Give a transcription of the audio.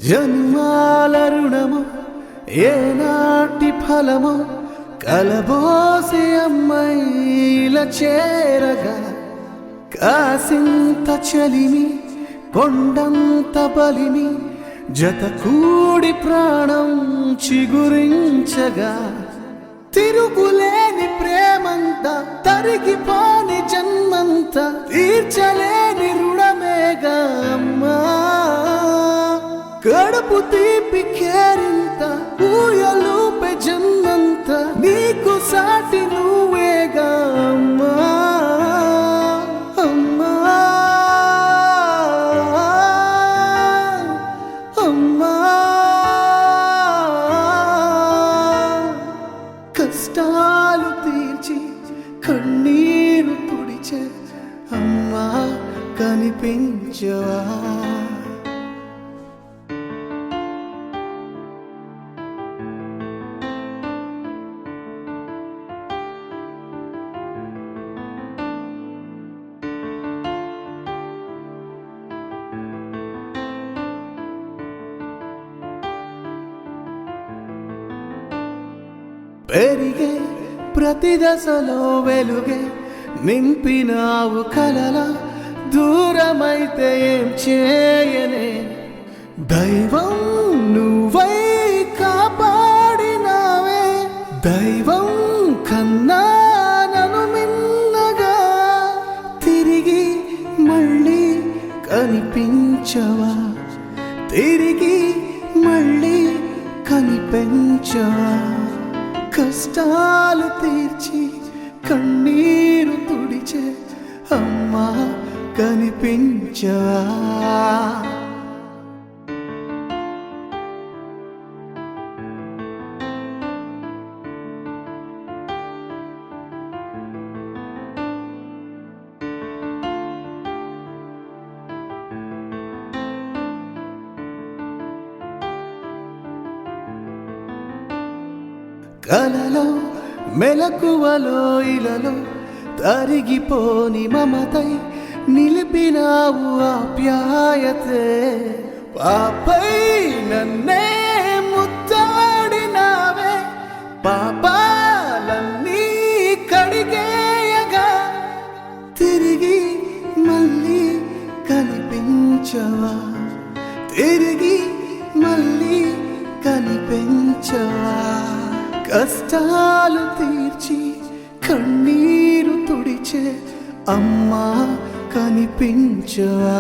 జన్మాల రుణము ఏనాటి ఫలము కలబోసి అమ్మాయిల చేరగా కాసింత చలిమి కొండంత బలిమి జత కూడి ప్రాణం చిగురించగా తిరుగులేని ప్రేమంతా తరిగిపోని జన్మంతా తీర్చలేని రుణమేగా అమ్మా కడుపు తీపి కేరింత ఊయలూపే జన్మంత నీకు సాటి నువ్వేగా అమ్మా అమ్మా అమ్మా కష్టాలు తీర్చి కన్నీరు తుడిచే అమ్మా కనిపించవా పెరిగే ప్రతి దశలో వెలుగే నింపినావు కలల దూరమైతే ఏం చేయనే దైవం నువ్వై కాపాడినావే దైవం కన్నా నన్ను మిన్నగా తిరిగి మళ్ళీ కనిపించవా తిరిగి మళ్ళీ కనిపించవా కష్టాలు తీర్చి కన్నీరు తుడిచే అమ్మా కనిపించవా కలలో మెలకువలో ఇలలో తరిగిపోని మమతై నిలిపినావు ఆప్యాయతే పాపై నన్నే ముద్దాడినావే పాపాలన్నీ కడిగేయగా తిరిగి మళ్ళీ కనిపించవా తిరిగి మళ్ళీ కనిపించవా కష్టాలు తీర్చి కన్నీరు తుడిచే అమ్మా కనిపించవా